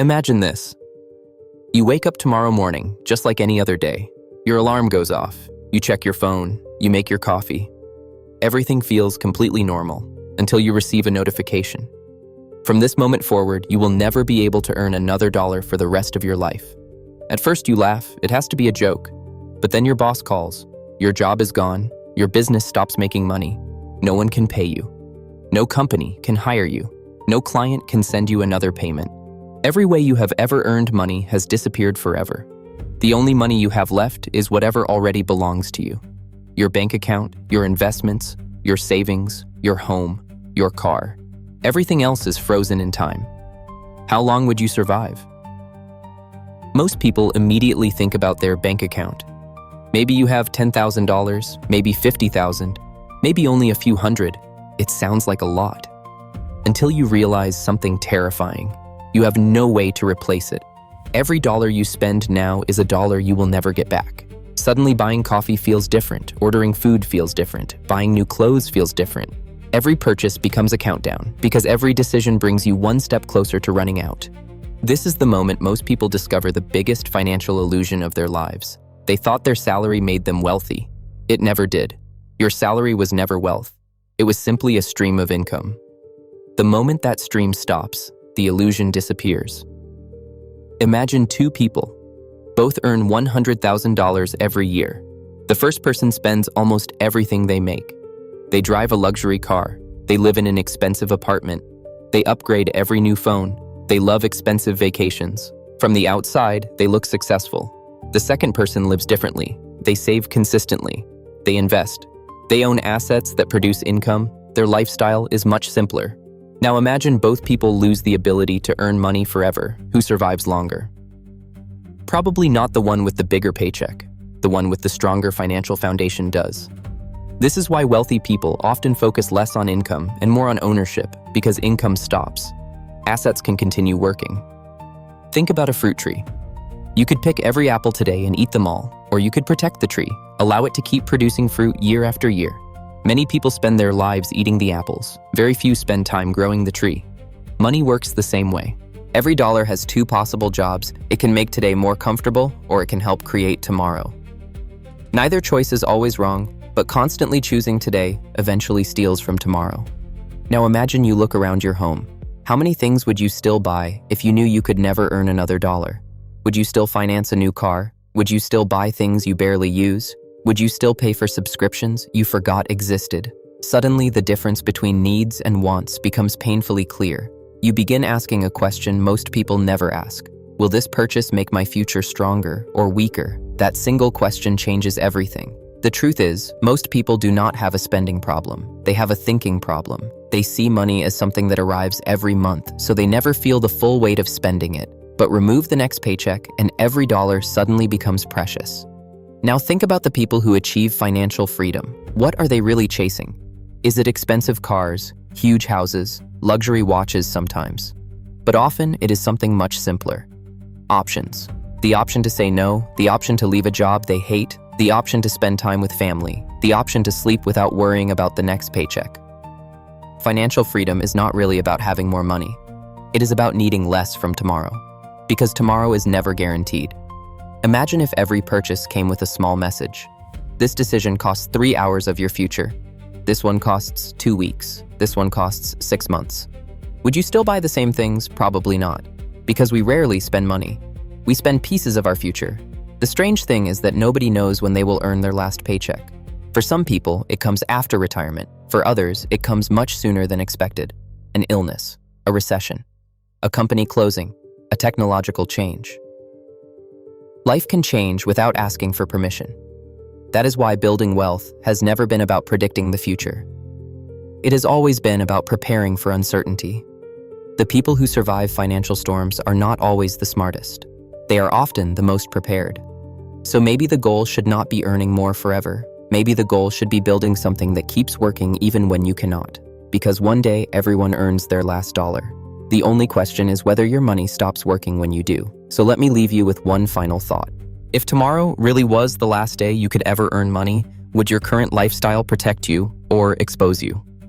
Imagine this. You wake up tomorrow morning, just like any other day. Your alarm goes off. You check your phone. You make your coffee. Everything feels completely normal until you receive a notification. From this moment forward, you will never be able to earn another dollar for the rest of your life. At first you laugh, it has to be a joke. But then your boss calls. Your job is gone. Your business stops making money. No one can pay you. No company can hire you. No client can send you another payment. Every way you have ever earned money has disappeared forever. The only money you have left is whatever already belongs to you. Your bank account, your investments, your savings, your home, your car. Everything else is frozen in time. How long would you survive? Most people immediately think about their bank account. Maybe you have $10,000, maybe $50,000, maybe only a few hundred. It sounds like a lot. Until you realize something terrifying. You have no way to replace it. Every dollar you spend now is a dollar you will never get back. Suddenly buying coffee feels different, ordering food feels different, buying new clothes feels different. Every purchase becomes a countdown because every decision brings you one step closer to running out. This is the moment most people discover the biggest financial illusion of their lives. They thought their salary made them wealthy. It never did. Your salary was never wealth. It was simply a stream of income. The moment that stream stops, the illusion disappears. Imagine two people. Both earn $100,000 every year. The first person spends almost everything they make. They drive a luxury car. They live in an expensive apartment. They upgrade every new phone. They love expensive vacations. From the outside, they look successful. The second person lives differently. They save consistently. They invest. They own assets that produce income. Their lifestyle is much simpler. Now imagine both people lose the ability to earn money forever. Who survives longer? Probably not the one with the bigger paycheck. The one with the stronger financial foundation does. This is why wealthy people often focus less on income and more on ownership, because income stops. Assets can continue working. Think about a fruit tree. You could pick every apple today and eat them all, or you could protect the tree, allow it to keep producing fruit year after year. Many people spend their lives eating the apples. Very few spend time growing the tree. Money works the same way. Every dollar has two possible jobs. It can make today more comfortable, or it can help create tomorrow. Neither choice is always wrong, but constantly choosing today eventually steals from tomorrow. Now imagine you look around your home. How many things would you still buy if you knew you could never earn another dollar? Would you still finance a new car? Would you still buy things you barely use? Would you still pay for subscriptions you forgot existed? Suddenly, the difference between needs and wants becomes painfully clear. You begin asking a question most people never ask. Will this purchase make my future stronger or weaker? That single question changes everything. The truth is, most people do not have a spending problem. They have a thinking problem. They see money as something that arrives every month, so they never feel the full weight of spending it. But remove the next paycheck, and every dollar suddenly becomes precious. Now think about the people who achieve financial freedom. What are they really chasing? Is it expensive cars, huge houses, luxury watches sometimes? But often it is something much simpler. Options. The option to say no, the option to leave a job they hate, the option to spend time with family, the option to sleep without worrying about the next paycheck. Financial freedom is not really about having more money. It is about needing less from tomorrow. Because tomorrow is never guaranteed. Imagine if every purchase came with a small message. This decision costs 3 hours of your future. This one costs 2 weeks. This one costs 6 months. Would you still buy the same things? Probably not. Because we rarely spend money. We spend pieces of our future. The strange thing is that nobody knows when they will earn their last paycheck. For some people, it comes after retirement. For others, it comes much sooner than expected. An illness, a recession, a company closing, a technological change. Life can change without asking for permission. That is why building wealth has never been about predicting the future. It has always been about preparing for uncertainty. The people who survive financial storms are not always the smartest. They are often the most prepared. So maybe the goal should not be earning more forever. Maybe the goal should be building something that keeps working even when you cannot. Because one day everyone earns their last dollar. The only question is whether your money stops working when you do. So let me leave you with one final thought. If tomorrow really was the last day you could ever earn money, would your current lifestyle protect you or expose you?